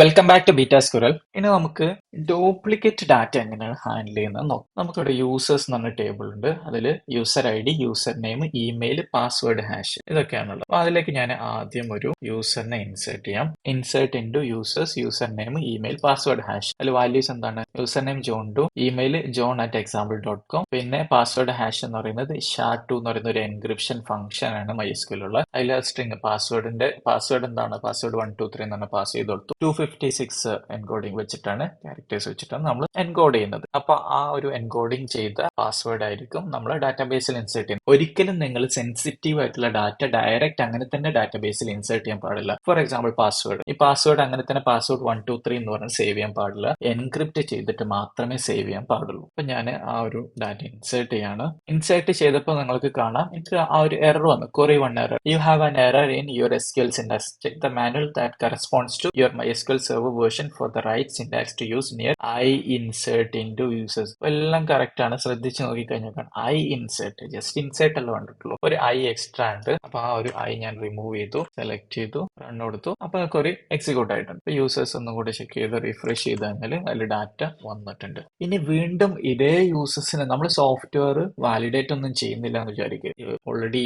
Welcome back to beta squirrel. ഇനി നമുക്ക് duplicate data എങ്ങനെയാണ് ഹാൻഡിൽ ചെയ്യുന്നത് നോക്കാം. നമുക്കിവിടെ യൂസേഴ്സ് എന്ന് പറഞ്ഞ ടേബിൾ ഉണ്ട്. അതിൽ user I D, user name, email, password, hash ഇതൊക്കെയാണുള്ളത്. അപ്പോൾ അതിലേക്ക് ഞാൻ ആദ്യം ഒരു യൂസറിനെ ഇൻസേർട്ട് ചെയ്യാം. Insert into users, user name, email, password, hash. അതിൽ വാല്യൂസ് എന്താണ്? User name John two, email john@example.com, പിന്നെ പാസ്വേഡ് ഹാഷ് എന്ന് പറയുന്നത് SHA-2 എന്ന് പറയുന്ന ഒരു എൻക്രിപ്ഷൻ ഫംഗ്ഷൻ ആണ് MySQL ഉള്ള. അതിൽ സ്ട്രിങ് പാസ്വേഡ് എന്താണ്? പാസ്വേഡ് 1 2 3 എന്നാണ് പാസ് ചെയ്ത് കൊടുത്തു. 256 എൻകോഡിംഗ് വെച്ചിട്ടാണ്, ക്യാരക്ടേഴ്സ് വെച്ചിട്ടാണ് നമ്മൾ എൻകോഡ് ചെയ്യുന്നത്. അപ്പൊ ആ ഒരു എൻകോഡിംഗ് ചെയ്ത പാസ്വേഡ് ആയിരിക്കും നമ്മൾ ഡാറ്റാബേസിൽ ഇൻസേർട്ട് ചെയ്യുന്നത്. ഒരിക്കലും നിങ്ങൾ സെൻസിറ്റീവ് ആയിട്ടുള്ള ഡാറ്റ ഡയറക്റ്റ് അങ്ങനെ തന്നെ ഡാറ്റാബേസിൽ ഇൻസേർട്ട് ചെയ്യാൻ പാടില്ല. ഫോർ എക്സാമ്പിൾ പാസ്വേഡ്, ഈ പാസ്വേഡ് അങ്ങനെ തന്നെ പാസ്വേഡ് 1 2 3 എന്ന് പറഞ്ഞ് സേവ് ചെയ്യാൻ പാടില്ല. എൻക്രിപ്റ്റ് ചെയ്തിട്ട് മാത്രമേ സേവ് ചെയ്യാൻ പാടുള്ളൂ. അപ്പൊ ഞാൻ ആ ഒരു ഡാറ്റ ഇൻസേർട്ട് ചെയ്യാണ്. ഇൻസേർട്ട് ചെയ്തപ്പോൾ നിങ്ങൾക്ക് കാണാം എനിക്ക് ആ ഒരു എറർ വന്നു. query 1 error, you have an error in your SQL syntax. Check the manual that corresponds to your MySQL server version for the right syntax to use near I insert into users. എല്ലാം correct ആണ്. ശ്രദ്ധിച്ച് നോക്കിക്കഴിഞ്ഞാൽ I insert, just insert അല്ല കണ്ടിട്ടുള്ളൂ. ഒരു I extra ഉണ്ട്. അപ്പൊ ആ ഒരു I ഞാൻ റിമൂവ് ചെയ്തു, സെലക്ട് ചെയ്തു, റൺ കൊടുത്തു. അപ്പൊ query എക്സിക്യൂട്ട് ആയിട്ടുണ്ട്. ഇപ്പൊ യൂസേഴ്സ് ഒന്നും കൂടി ചെക്ക് ചെയ്ത് റിഫ്രഷ് ചെയ്ത് കഴിഞ്ഞാൽ അതിൽ ഡാറ്റ വന്നിട്ടുണ്ട്. ഇനി വീണ്ടും ഇതേ യൂസേഴ്സിന് നമ്മൾ സോഫ്റ്റ്വെയർ വാലിഡേറ്റ് ഒന്നും ചെയ്യുന്നില്ല എന്ന് വിചാരിക്കുക. ഓൾറെഡി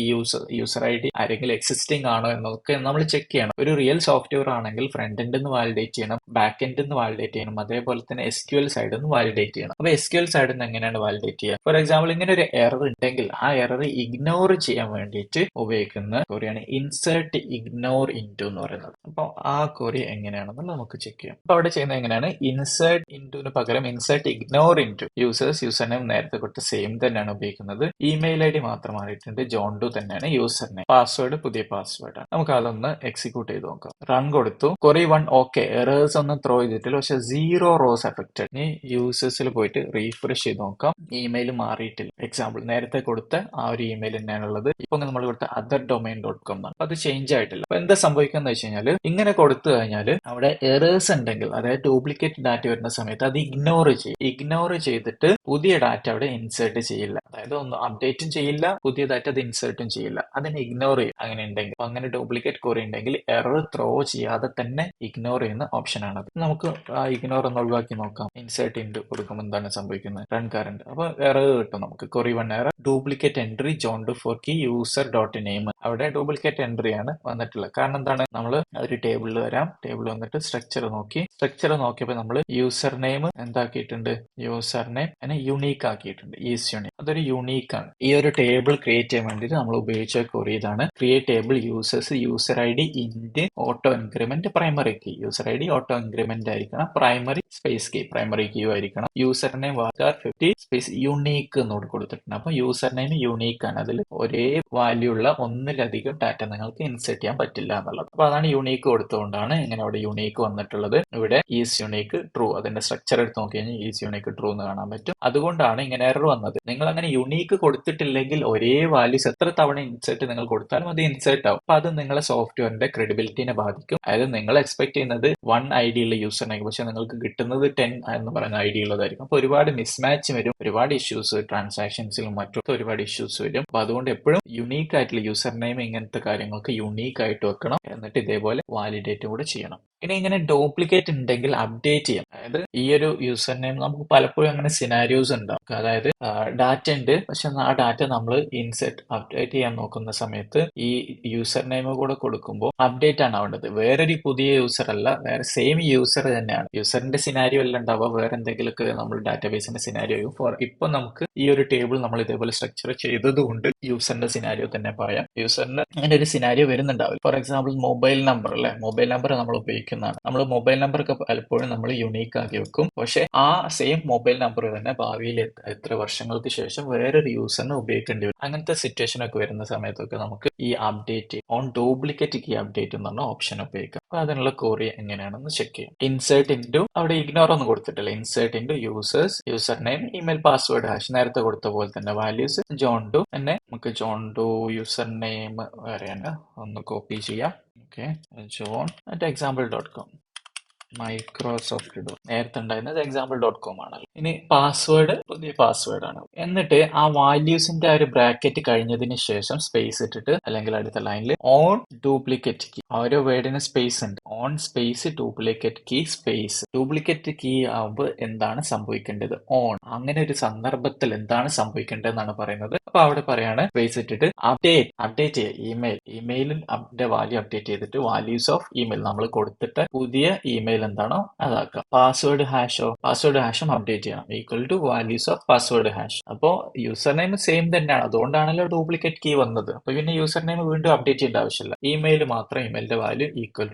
യൂസർ ഐ ഡി ആരെങ്കിലും എക്സിസ്റ്റിംഗ് ആണോ എന്നൊക്കെ നമ്മൾ ചെക്ക് ചെയ്യണം. ഒരു റിയൽ സോഫ്റ്റ്വെയർ ആണെങ്കിൽ ഫ്രണ്ട് എൻഡ് നിന്ന് വാലിഡേറ്റ് ചെയ്യണം, ബാക്ക് എൻഡ് നിന്ന് വാലിഡേറ്റ് ചെയ്യണം, അതേപോലെ തന്നെ SQL സൈഡിൽ നിന്ന് വാലിഡേറ്റ് ചെയ്യണം. അപ്പൊ SQL സൈഡിൽ നിന്ന് എങ്ങനെയാണ് വാലിഡേറ്റ് ചെയ്യുക? ഫോർ എക്സാമ്പിൾ ഇങ്ങനെ ഒരു എറർ ഉണ്ടെങ്കിൽ ആ എറർ ഇഗ്നോർ ചെയ്യാൻ വേണ്ടിയിട്ട് ഉപയോഗിക്കുന്ന ക്വറിയാണ് ഇൻസേർട്ട് ഇഗ്നോർ ഇൻറ്റു എന്ന് പറയുന്നത്. അപ്പൊ ആ ക്വറി എങ്ങനെയാണെന്ന് നമുക്ക് ചെക്ക് ചെയ്യാം. അപ്പൊ അവിടെ ചെയ്യുന്നത് എങ്ങനെയാണ്? ഇൻസേർട്ട് ഇൻറ്റുവിന് പകരം insert ignore into. User name നേരത്തെ കൊടുത്ത സെയിം തന്നെയാണ് ഉപയോഗിക്കുന്നത്. ഇമെയിൽ ഐ ഡി മാത്രം മാറിയിട്ടുണ്ട്. john2 തന്നെയാണ് യൂസർ നെയിം. പാസ്വേഡ് പുതിയ പാസ്വേഡ് ആണ്. നമുക്ക് അതൊന്ന് എക്സിക്യൂട്ട് ചെയ്ത് നോക്കാം. റൺ കൊടുത്തു. query 1 ഓക്കെ, എറേഴ്സ് ഒന്നും ത്രോ ചെയ്തിട്ടില്ല, പക്ഷെ 0 റോസ് എഫക്റ്റഡ്. ഇനി യൂസേഴ്സിൽ പോയിട്ട് റീഫ്രഷ് ചെയ്ത് നോക്കാം. ഇമെയിൽ മാറിയിട്ടില്ല. എക്സാമ്പിൾ നേരത്തെ കൊടുത്ത ആ ഒരു ഇമെയിൽ തന്നെയാണുള്ളത്. ഇപ്പൊ നമ്മൾ കൊടുത്ത otherdomain.com ആണ്. അത് ചേഞ്ച് ആയിട്ടില്ല. അപ്പൊ എന്താ സംഭവിക്കുന്നത് വെച്ച് കഴിഞ്ഞാൽ ഇങ്ങനെ കൊടുത്തു കഴിഞ്ഞാൽ അവിടെ എറേഴ്സ് ഉണ്ടെങ്കിൽ, അതായത് ഡ്യൂപ്ലിക്കേറ്റ് ഡാറ്റ വരുന്ന സമയത്ത് അത് ഇഗ്നോർ ചെയ്തിട്ട് പുതിയ ഡാറ്റ അവിടെ ഇൻസേർട്ട് ചെയ്യില്ല. അതായത് ഒന്നും അപ്ഡേറ്റും ചെയ്യില്ല, പുതിയ ഡാറ്റ അത് ഇൻസേർട്ടും ചെയ്യില്ല, അതിനെ ഇഗ്നോർ ചെയ്യും. അങ്ങനെ ഉണ്ടെങ്കിൽ, അങ്ങനെ ഡ്യൂപ്ലിക്കേറ്റ് ക്വറി ഉണ്ടെങ്കിൽ എറർ ത്രോ ചെയ്യാതെ തന്നെ ഇഗ്നോർ ചെയ്യുന്ന ഓപ്ഷൻ ആണത്. നമുക്ക് ആ ഇഗ്നോർ ഒന്ന് ഒഴിവാക്കി നോക്കാം. ഇൻസേർട്ട് ഇൻറ്റു കൊടുക്കുമ്പോൾ എന്താണ് സംഭവിക്കുന്നത്? Run current. അപ്പൊ എറർ കിട്ടും നമുക്ക്. query 1 error, duplicate entry john2 for key user dot name. അവിടെ ഡ്യൂപ്ലിക്കേറ്റ് എൻട്രി ആണ് വന്നിട്ടുള്ളത്. കാരണം എന്താണ്? നമ്മൾ ഒരു ടേബിളിൽ വരാം. ടേബിൾ വന്നിട്ട് സ്ട്രക്ചർ നോക്കിയപ്പോൾ നമ്മൾ യൂസർ നെയിം എന്താക്കിയിട്ടുണ്ട്? യൂസർ നെയിം അതിനെ യുണീക്ക് ആക്കിയിട്ടുണ്ട്. Is unique. അതൊരു യുണീക്ക് ആണ്. ഈ ഒരു ടേബിൾ ക്രിയേറ്റ് ചെയ്യാൻ വേണ്ടിയിട്ട് നമ്മൾ ഉപയോഗിച്ച ക്വറി ഇതാണ്. Create table users, user I D int auto increment primary key. User I D auto increment ആയിരിക്കണം. Primary space key, primary key ആയിരിക്കണം. User name var 50 space unique എന്നോട് കൊടുത്തിട്ടുണ്ട്. അപ്പൊ യൂസർ നെയിം യുണീക്ക് ആണ്. അതിൽ ഒരേ വാല്യൂ ഉള്ള ഒന്നിലധികം ഡാറ്റ നിങ്ങൾക്ക് ഇൻസേർട്ട് ചെയ്യാൻ പറ്റില്ല എന്നുള്ളത്. അപ്പൊ അതാണ് യുണീക്ക് കൊടുത്തുകൊണ്ടാണ് ഇങ്ങനെ അവിടെ യുണീക്ക് വന്നിട്ടുള്ളത്. ഇവിടെ ഈസ് യുണീക്ക് ട്രൂ, അതിന്റെ സ്ട്രക്ചർ എടുത്ത് നോക്കി കഴിഞ്ഞാൽ ഈസ് യുണീക്ക് ട്രൂ എന്ന് കാണാൻ പറ്റും. അതുകൊണ്ടാണ് ഇങ്ങനെ എറർ വന്നത്. നിങ്ങൾ അങ്ങനെ യുണീക്ക് കൊടുത്തിട്ടില്ലെങ്കിൽ ഒരേ വാല്യൂസ് എത്ര തവണ ഇൻസേർട്ട് നിങ്ങൾ കൊടുത്താലും അത് ഇൻസേർട്ട് ആവും. അപ്പൊ അത് നിങ്ങളെ സോഫ്റ്റ്വെയറിന്റെ ക്രെഡിബിലിറ്റിനെ ബാധിക്കും. അതായത് നിങ്ങൾ എക്സ്പെക്ട് ചെയ്യുന്നത് 1 ID ഉള്ള യൂസറിനായിരിക്കും, പക്ഷെ നിങ്ങൾക്ക് കിട്ടുന്നത് 10 എന്ന് പറയുന്ന ID ഉള്ളതായിരിക്കും. അപ്പൊ ഒരുപാട് മിസ്മാച്ച് വരും, ഒരുപാട് ഇഷ്യൂസ്, ട്രാൻസാക്ഷൻസിലും മറ്റൊക്കെ ഒരുപാട് ഇഷ്യൂസ് വരും. അപ്പൊ അതുകൊണ്ട് എപ്പോഴും യുണീക്ക് ആയിട്ടുള്ള യൂസർ നെയിം ഇങ്ങനത്തെ കാര്യങ്ങൾക്ക് യുണീക്ക് ആയിട്ട് വെക്കണം. എന്നിട്ട് ഇതേപോലെ വാലിഡേറ്റ് കൂടെ ചെയ്യണം. ഇനി ഇങ്ങനെ ഡ്യൂപ്ലിക്കേറ്റ് ഉണ്ടെങ്കിൽ അപ്ഡേറ്റ് ചെയ്യാം. അതായത് ഈ ഒരു യൂസർ നെയിം നമുക്ക് പലപ്പോഴും അങ്ങനെ സിനാരിയോസ് ഉണ്ടാവും. അതായത് ഡാറ്റ ഉണ്ട്, പക്ഷെ ആ ഡാറ്റ നമ്മൾ അപ്ഡേറ്റ് ചെയ്യാൻ നോക്കുന്ന സമയത്ത് ഈ യൂസർ നെയിം കൂടെ കൊടുക്കുമ്പോൾ അപ്ഡേറ്റ് ആണ് ആവേണ്ടത്. വേറൊരു പുതിയ യൂസർ അല്ല, വേറെ സെയിം യൂസർ തന്നെയാണ്. യൂസറിന്റെ സിനാരിയോ അല്ല ഉണ്ടാവുക, വേറെ എന്തെങ്കിലുമൊക്കെ നമ്മൾ ഡാറ്റാബേസിന്റെ സിനാരിയോ. ഇപ്പൊ നമുക്ക് ഈ ഒരു ടേബിൾ നമ്മൾ ഇതേപോലെ സ്ട്രക്ചർ ചെയ്തത് കൊണ്ട് യൂസറിന്റെ സിനാരിയോ തന്നെ പറയാം. യൂസറിന് അങ്ങനെ ഒരു സിനാരിയോ വരുന്നുണ്ടാവില്ല. ഫോർ എക്സാമ്പിൾ മൊബൈൽ നമ്പർ അല്ലെ, മൊബൈൽ നമ്പർ നമ്മൾ ഉപയോഗിക്കുന്നതാണ്. നമ്മൾ മൊബൈൽ നമ്പർ ഒക്കെ പലപ്പോഴും നമ്മൾ യുണീക്ക് ആക്കി വെക്കും, പക്ഷെ ആ സെയിം മൊബൈൽ നമ്പർ തന്നെ ഭാവിയിൽ എത്ര വർഷങ്ങൾക്ക് ശേഷം വേറൊരു യൂസറിന് ഉപയോഗിക്കേണ്ടി വരും. അങ്ങനത്തെ സിറ്റുവേഷൻ ഒക്കെ വരുന്ന സമയത്തൊക്കെ നമുക്ക് ഈ update on duplicate key update എന്നുള്ള ഓപ്ഷൻ ഉപയോഗിക്കാം. അപ്പൊ അതിനുള്ള ക്വറി എങ്ങനെയാണെന്ന് ചെക്ക് ചെയ്യാം. ഇൻസേർട്ട് ഇൻറ്റു, അവിടെ ഇഗ്നോർ ഒന്നും കൊടുത്തിട്ടില്ല, insert into users, user name, email, password, hash നേരത്തെ കൊടുത്ത പോലെ തന്നെ വാല്യൂസ്. john2 തന്നെ നമുക്ക് john2 യൂസർ നെയിം വേറെയാണ്, ഒന്ന് കോപ്പി ചെയ്യാം. Okay, john@example.com. മൈക്രോസോഫ്റ്റ് നേരത്തെ ഉണ്ടായിരുന്നത് example.com ആണല്ലോ. ഇനി പാസ്വേഡ് പുതിയ പാസ്വേഡ് ആണ്. എന്നിട്ട് ആ വാല്യൂസിന്റെ ആ ഒരു ബ്രാക്കറ്റ് കഴിഞ്ഞതിന് ശേഷം സ്പേസ് ഇട്ടിട്ട് അല്ലെങ്കിൽ അടുത്ത ലൈനിൽ ഓൺ ഡ്യൂപ്ലിക്കേറ്റ് കീ, ഓരോ വേർഡിന് സ്പേസ് ഉണ്ട്. On space duplicate key space. Duplicate key ആവുമ്പോൾ എന്താണ് സംഭവിക്കേണ്ടത്? ഓൺ. അങ്ങനെ ഒരു സന്ദർഭത്തിൽ എന്താണ് സംഭവിക്കേണ്ടത് എന്നാണ് പറയുന്നത്. അപ്പൊ അവിടെ പറയാണ് സ്പേസ് ഇട്ടിട്ട് അപ്ഡേറ്റ് ചെയ്യുക. ഇമെയിലിന്റെ വാല്യൂ അപ്ഡേറ്റ് ചെയ്തിട്ട് വാല്യൂസ് ഓഫ് ഇമെയിൽ നമ്മൾ കൊടുത്തിട്ട് പുതിയ ഇമെയിൽ എന്താണോ അതാക്കുക. പാസ്വേഡ് ഹാഷും അപ്ഡേറ്റ് ചെയ്യണം. Equal to values of password hash. അപ്പോ യൂസർ നെയിം സെയിം തന്നെയാണ്, അതുകൊണ്ടാണല്ലോ ഡ്യൂപ്ലിക്കേറ്റ് കീ വന്നത്. അപ്പൊ പിന്നെ യൂസർ നെയിം വീണ്ടും അപ്ഡേറ്റ് ചെയ്യേണ്ട ആവശ്യമില്ല. ഇമെയിൽ മാത്രം, ഇമെയിലിന്റെ value equal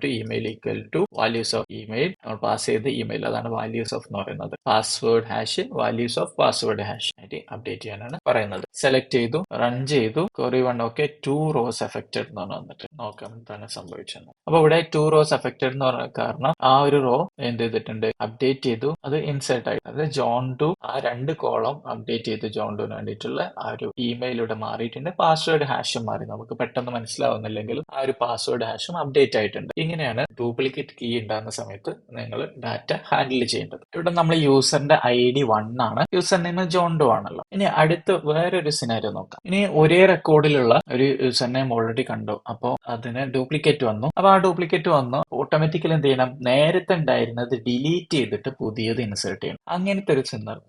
to values of email, നമ്മൾ പാസ് ചെയ്ത ഇമെയിൽ, അതാണ് വാല്യൂസ് ഓഫ് എന്ന് പറയുന്നത്. Password hash values of password hash ആയിട്ട് അപ്ഡേറ്റ് ചെയ്യാനാണ് പറയുന്നത്. സെലക്ട് ചെയ്തു, റൺ ചെയ്തു, query 1 ഓക്കെ, 2 rows affected എന്നാണ് വന്നിട്ട്. നോക്കാം എന്താണ് സംഭവിച്ചത്. അപ്പൊ ഇവിടെ 2 rows affected എന്ന് പറഞ്ഞ കാരണം ആ ഒരു റോ എന്ത് ചെയ്തിട്ടുണ്ട്, അപ്ഡേറ്റ് ചെയ്തു, അത് ഇൻസേർട്ട് ആയി. അത് ജോൺ ടു ആ 2 കോളം അപ്ഡേറ്റ് ചെയ്തു. ജോൺ ടുവിന് വേണ്ടിയിട്ടുള്ള ആ ഒരു ഇമെയിലൂടെ മാറിയിട്ടുണ്ട്. പാസ്വേഡ് ഹാഷും മാറി. നമുക്ക് പെട്ടെന്ന് മനസ്സിലാവുന്നില്ലെങ്കിലും ആ ഒരു പാസ്വേഡ് ഹാഷും അപ്ഡേറ്റ് ആയിട്ടുണ്ട്. ഇങ്ങനെയാണ് ഡ്യൂപ്ലിക്കേറ്റ് കീ ഉണ്ടാകുന്ന സമയത്ത് നിങ്ങൾ ഡാറ്റ ഹാൻഡിൽ ചെയ്യേണ്ടത്. ഇവിടെ നമ്മൾ യൂസറിന്റെ ID 1 ആണ്, യൂസർ നെയിം ജോൺ ഡോ ആണല്ലോ. ഇനി അടുത്ത് വേറൊരു സിനാരിയോ നോക്കാം. ഇനി ഒരേ റെക്കോർഡിലുള്ള ഒരു യൂസർ നെയിം ഓൾറെഡി കണ്ടു, അപ്പോൾ അതിന് ഡ്യൂപ്ലിക്കേറ്റ് വന്നു. അപ്പൊ ആ ഡ്യൂപ്ലിക്കേറ്റ് വന്നു ഓട്ടോമാറ്റിക്കലി എന്ത് ചെയ്യണം, നേരത്തെ ഉണ്ടായിരുന്നത് ഡിലീറ്റ് ചെയ്തിട്ട് പുതിയത് ഇൻസേർട്ട് ചെയ്യണം. അങ്ങനത്തെ ഒരു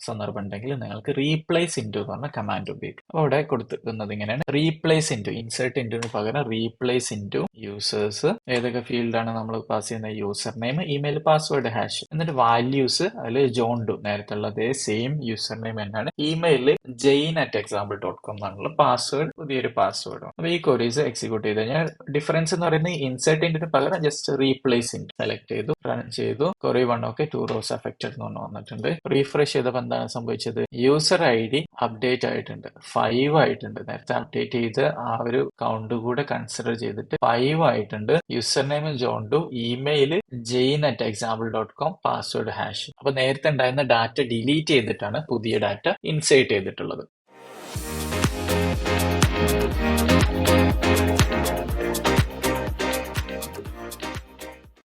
സന്ദർഭം ഉണ്ടെങ്കിൽ നിങ്ങൾക്ക് റീപ്ലേസ് ഇൻറ്റു എന്ന് പറഞ്ഞ കമാൻഡ് ഉപയോഗിക്കും. അപ്പൊ അവിടെ കൊടുത്തിരിക്കുന്നത് ഇങ്ങനെയാണ്, റീപ്ലേസ് ഇൻറ്റു, ഇൻസേർട്ട് ഇൻറ്റുന് പകരം റീപ്ലേസ് ഇൻറ്റു യൂസേഴ്സ്. ഏതൊക്കെ ഫീൽഡാണ് നമ്മൾ പാസ് ചെയ്യുന്ന, user name, email, password hash. എന്നിട്ട് വാല്യൂസ് അതിൽ ജോൺ ഡു, നേരത്തെ ഉള്ള അതേ സെയിം യൂസർ നെയിം തന്നെയാണ്. ഇമെയിലിൽ jane@example.com എന്നാണുള്ള പാസ്വേഡ്, പുതിയൊരു പാസ്വേഡ്. അപ്പൊ ഈ ക്വരീസ് എക്സിക്യൂട്ട് ചെയ്ത് കഴിഞ്ഞാൽ ഡിഫറൻസ് എന്ന് പറയുന്നത് ഇൻസേർട്ട് ഇൻറ്റിന് പകരം ജസ്റ്റ് റീപ്ലേസ് ഇൻറ്റു സെലക്ട് ചെയ്തു, റൺ ചെയ്തു, query 1 ഓക്കെ, 2 rows affected എന്ന് പറഞ്ഞു വന്നിട്ടുണ്ട്. റീഫ്രഷ് ചെയ്തപ്പോൾ എന്താണ് സംഭവിച്ചത്, യൂസർ ID അപ്ഡേറ്റ് ആയിട്ടുണ്ട്, 5 ആയിട്ടുണ്ട്. നേരത്തെ അപ്ഡേറ്റ് ചെയ്ത് ആ ഒരു കൗണ്ട് കൂടെ കൺസിഡർ ചെയ്തിട്ട് 5 ആയിട്ടുണ്ട്. User name John do, email jane@example.com, password hash. അപ്പൊ നേരത്തെ ഉണ്ടായിരുന്ന ഡാറ്റ ഡിലീറ്റ് ചെയ്തിട്ടാണ് പുതിയ ഡാറ്റ ഇൻസേർട്ട് ചെയ്തിട്ടുള്ളത്.